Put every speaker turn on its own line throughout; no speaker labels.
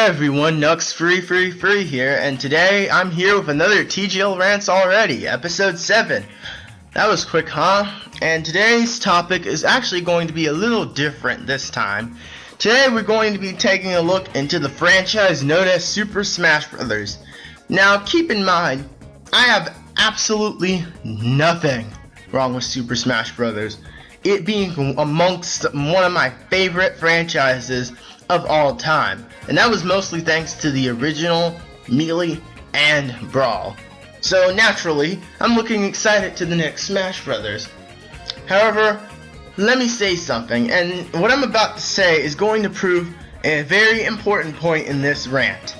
everyone, Nux Free here, and today I'm here with another TGL Rants already, episode 7. That was quick, huh? And today's topic is actually going to be a little different this time. Today we're going to be taking a look into the franchise known as Super Smash Bros. Now keep in mind, I have absolutely nothing wrong with Super Smash Bros. It being amongst one of my favorite franchises of all time, and that was mostly thanks to the original, Melee, and Brawl. So naturally, I'm looking excited to the next Smash Brothers. However, let me say something, and what I'm about to say is going to prove a very important point in this rant.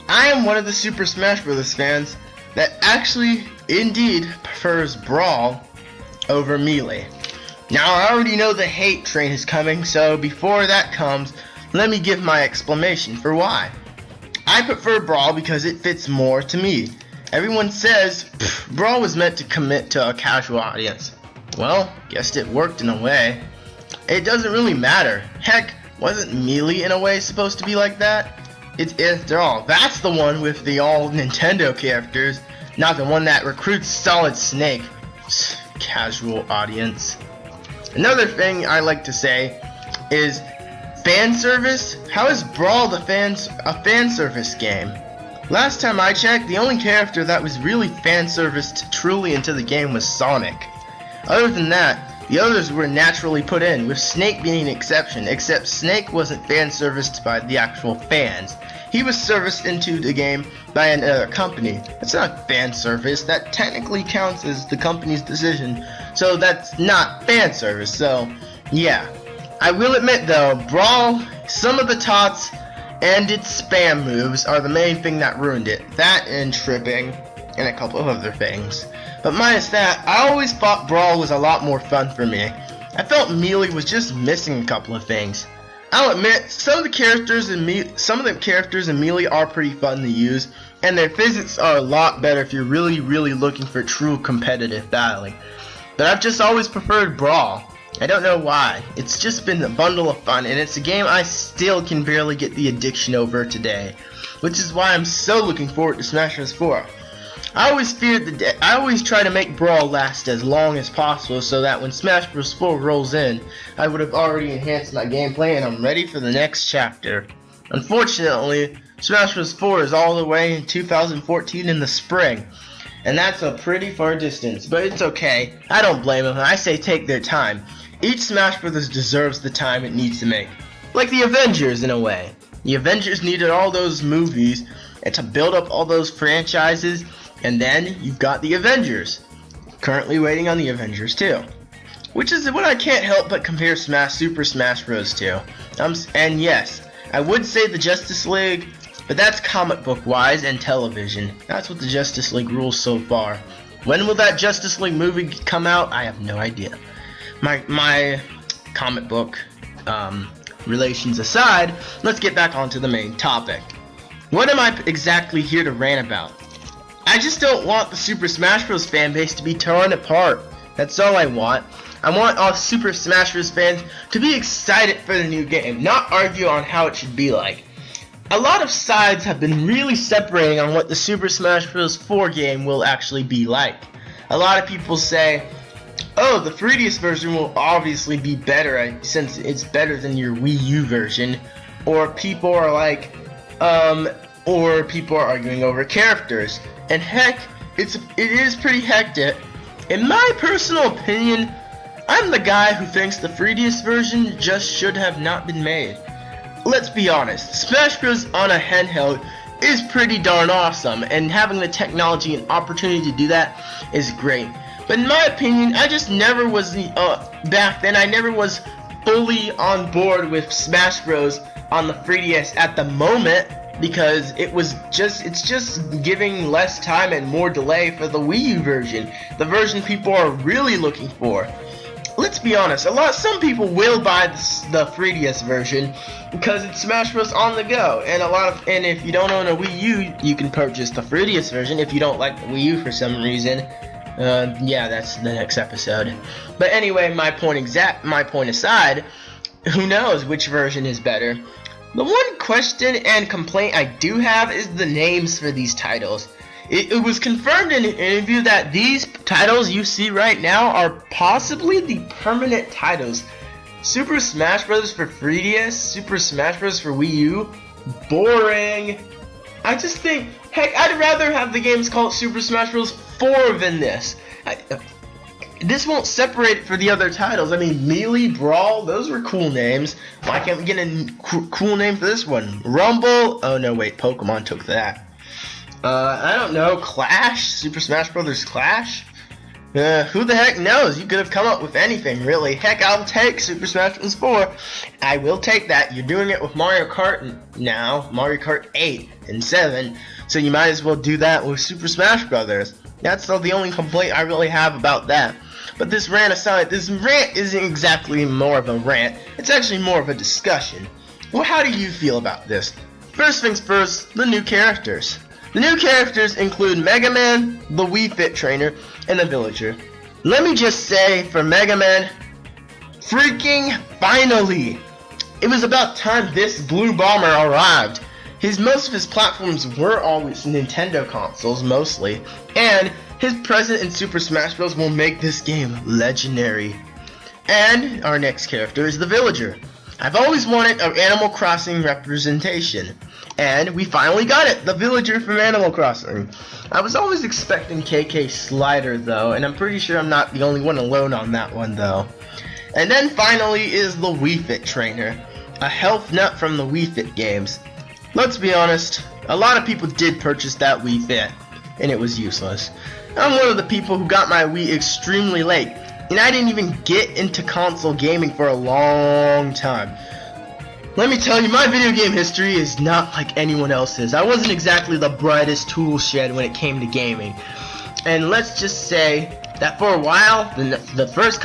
I am one of the Super Smash Bros. Fans that actually, indeed, prefers Brawl over Melee. Now, I already know the hate train is coming, so before that comes, let me give my explanation for why. I prefer Brawl because it fits more to me. Everyone says, Brawl was meant to commit to a casual audience. Well, guess it worked in a way. It doesn't really matter. Heck, wasn't Melee in a way supposed to be like that? After all, that's the one with the all Nintendo characters, not the one that recruits Solid Snake. Casual audience. Another thing I like to say is fan service. How is Brawl a fan service game? Last time I checked, the only character that was really fan serviced truly into the game was Sonic. Other than that, the others were naturally put in, with Snake being an exception, except Snake wasn't fan serviced by the actual fans. He was serviced into the game by another company. It's not fan service, that technically counts as the company's decision, so that's not fan service, so yeah. I will admit though, Brawl, some of the tots and its spam moves are the main thing that ruined it. That and tripping, and a couple of other things. But minus that, I always thought Brawl was a lot more fun for me. I felt Melee was just missing a couple of things. I'll admit, some of the characters in Melee are pretty fun to use, and their physics are a lot better if you're really looking for true competitive battling. But I've just always preferred Brawl. I don't know why. It's just been a bundle of fun, and it's a game I still can barely get the addiction over today, which is why I'm so looking forward to Smash Bros. 4. I always try to make Brawl last as long as possible so that when Smash Bros. 4 rolls in, I would have already enhanced my gameplay and I'm ready for the next chapter. Unfortunately, Smash Bros. 4 is all the way in 2014 in the spring, and that's a pretty far distance, but it's okay. I don't blame them. I say take their time. Each Smash Bros. Deserves the time it needs to make. Like the Avengers in a way. The Avengers needed all those movies and to build up all those franchises, and then you've got the Avengers. Currently waiting on the Avengers 2. Which is what I can't help but compare Super Smash Bros. To. And yes, I would say the Justice League, but that's comic book wise and television. That's what the Justice League rules so far. When will that Justice League movie come out? I have no idea. My comic book relations aside, let's get back onto the main topic. What am I exactly here to rant about? I just don't want the Super Smash Bros. Fan base to be torn apart. That's all I want. I want all Super Smash Bros. Fans to be excited for the new game, not argue on how it should be like. A lot of sides have been really separating on what the Super Smash Bros. 4 game will actually be like. A lot of people say, oh, the 3DS version will obviously be better since it's better than your Wii U version. Or people are like, or people are arguing over characters. And heck, it is pretty hectic. In my personal opinion, I'm the guy who thinks the 3DS version just should have not been made. Let's be honest, Smash Bros. On a handheld is pretty darn awesome, and having the technology and opportunity to do that is great. But in my opinion, I just never was, back then I never was fully on board with Smash Bros. On the 3DS at the moment, because it's just giving less time and more delay for the Wii U version, the version people are really looking for. Let's be honest, some people will buy the 3DS version because it's Smash Bros. On the go, and if you don't own a Wii U, you can purchase the 3DS version if you don't like the Wii U for some reason. Yeah, that's the next episode. But anyway, my point aside, who knows which version is better? The one question and complaint I do have is the names for these titles. It was confirmed in an interview that these titles you see right now are possibly the permanent titles. Super Smash Bros. For 3DS, Super Smash Bros. For Wii U, boring. I just think, heck, I'd rather have the games called Super Smash Bros. 4 than this. This won't separate it for the other titles. I mean, Melee, Brawl, those were cool names. Why can't we get a cool name for this one? Rumble? Oh no, wait, Pokemon took that. I don't know, Clash? Super Smash Bros. Clash? Who the heck knows? You could have come up with anything, really. Heck, I'll take Super Smash Bros. 4. I will take that. You're doing it with Mario Kart now, Mario Kart 8 and 7, so you might as well do that with Super Smash Bros. That's the only complaint I really have about that. But this rant aside, this rant isn't exactly more of a rant. It's actually more of a discussion. Well, how do you feel about this? First things first, the new characters. The new characters include Mega Man, the Wii Fit Trainer, and the Villager. Let me just say, for Mega Man, freaking finally! It was about time this Blue Bomber arrived. Most of his platforms were always Nintendo consoles, mostly, and his presence in Super Smash Bros. Will make this game legendary. And our next character is the Villager. I've always wanted an Animal Crossing representation, and we finally got it, the Villager from Animal Crossing. I was always expecting KK Slider though, and I'm pretty sure I'm not the only one alone on that one though. And then finally is the Wii Fit Trainer, a health nut from the Wii Fit games. Let's be honest, a lot of people did purchase that Wii Fit, and it was useless. I'm one of the people who got my Wii extremely late, and I didn't even get into console gaming for a long time. Let me tell you, my video game history is not like anyone else's. I wasn't exactly the brightest tool shed when it came to gaming. And let's just say that for a while, the first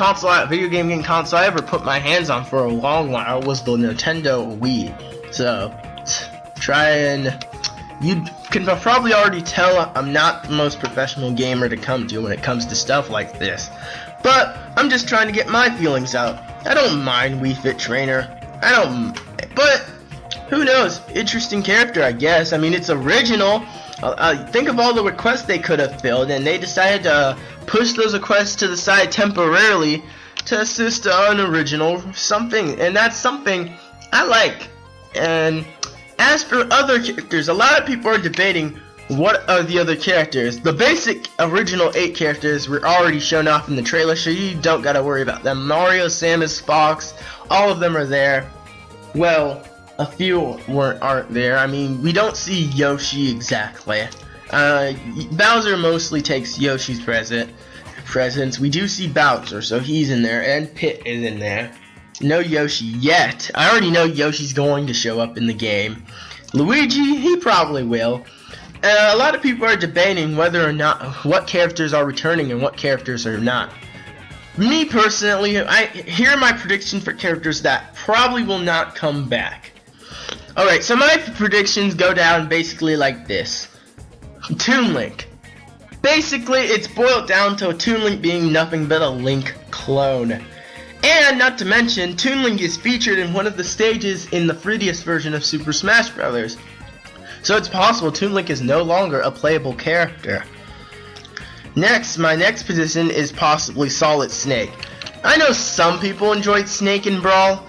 video game console I ever put my hands on for a long while was the Nintendo Wii. So, you can probably already tell I'm not the most professional gamer to come to when it comes to stuff like this. But I'm just trying to get my feelings out. I don't mind Wii Fit Trainer. But who knows? Interesting character, I guess. I mean, it's original. Think of all the requests they could have filled, and they decided to push those requests to the side temporarily to assist an original something, and that's something I like. And as for other characters, a lot of people are debating what are the other characters. The basic original 8 characters were already shown off in the trailer, so you don't gotta worry about them. Mario, Samus, Fox, all of them are there. Well, a few aren't there. I mean, we don't see Yoshi exactly. Bowser mostly takes Yoshi's presence. We do see Bowser, so he's in there, and Pit is in there. No Yoshi yet. I already know Yoshi's going to show up in the game. Luigi, he probably will. A lot of people are debating whether or not what characters are returning and what characters are not. Me personally, here are my predictions for characters that probably will not come back. Alright, so my predictions go down basically like this. Toon Link. Basically, it's boiled down to Toon Link being nothing but a Link clone. And not to mention, Toon Link is featured in one of the stages in the 3DS version of Super Smash Bros. So it's possible Toon Link is no longer a playable character. Next, my next position is possibly Solid Snake. I know some people enjoyed Snake in Brawl.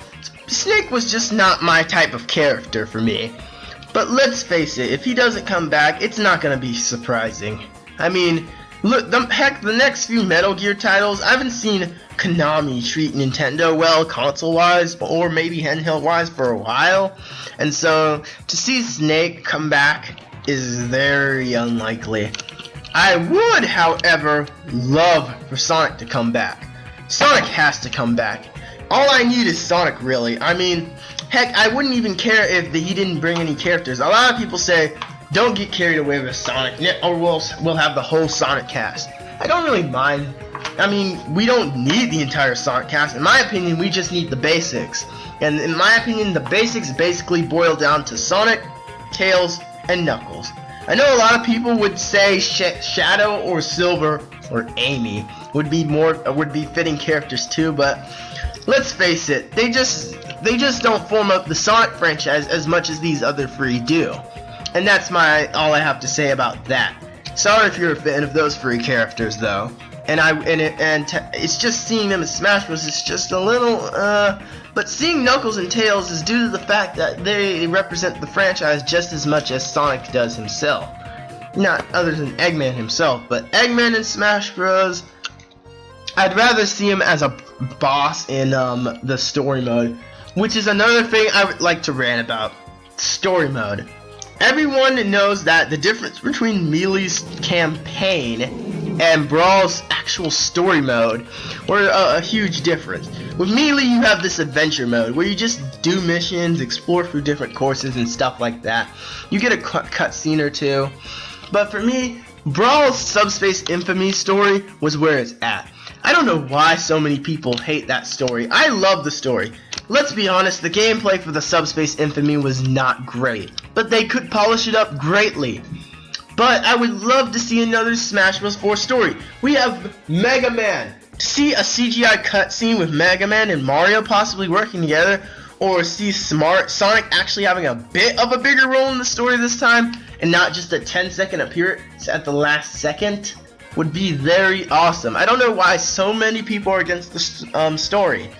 Snake was just not my type of character for me. But let's face it, if he doesn't come back, it's not gonna be surprising. I mean, look, the next few Metal Gear titles, I haven't seen Konami treat Nintendo well console-wise, or maybe handheld-wise for a while. And so, to see Snake come back is very unlikely. I would, however, love for Sonic to come back. Sonic has to come back. All I need is Sonic, really. I mean, heck, I wouldn't even care if he didn't bring any characters. A lot of people say, don't get carried away with Sonic, or we'll have the whole Sonic cast. I don't really mind. I mean, we don't need the entire Sonic cast. In my opinion, we just need the basics. And in my opinion, the basics basically boil down to Sonic, Tails, and Knuckles. I know a lot of people would say Shadow or Silver or Amy would be fitting characters too, but let's face it, they just they just don't form up the Sonic franchise as much as these other three do. And that's all I have to say about that. Sorry if you're a fan of those three characters though. And it's just seeing them in Smash Bros. Is just a little, but seeing Knuckles and Tails is due to the fact that they represent the franchise just as much as Sonic does himself. Not other than Eggman himself, but Eggman in Smash Bros. I'd rather see him as a boss in the story mode, which is another thing I would like to rant about. Story mode. Everyone knows that the difference between Melee's campaign and Brawl's actual story mode were a huge difference. With Melee, you have this adventure mode where you just do missions, explore through different courses and stuff like that. You get a cutscene or two. But for me, Brawl's Subspace Infamy story was where it's at. I don't know why so many people hate that story. I love the story. Let's be honest, the gameplay for the Subspace Infamy was not great, but they could polish it up greatly. But I would love to see another Smash Bros. 4 story. We have Mega Man. To see a CGI cutscene with Mega Man and Mario possibly working together, or see Sonic actually having a bit of a bigger role in the story this time, and not just a 10-second appearance at the last second, would be very awesome. I don't know why so many people are against the story.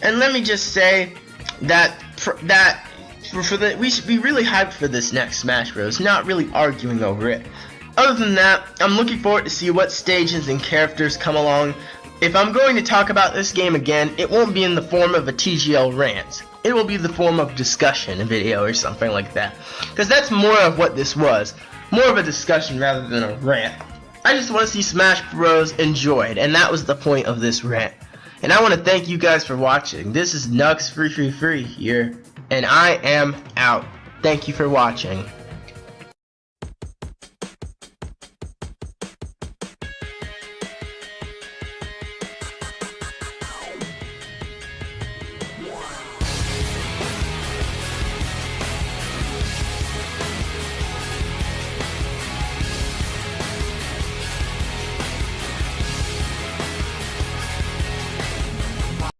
And let me just say that we should be really hyped for this next Smash Bros. Not really arguing over it. Other than that, I'm looking forward to see what stages and characters come along. If I'm going to talk about this game again, it won't be in the form of a TGL Rants. It will be the form of discussion, a video or something like that. Because that's more of what this was. More of a discussion rather than a rant. I just want to see Smash Bros. Enjoyed, and that was the point of this rant. And I want to thank you guys for watching. This is Nux333 here, and I am out. Thank you for watching.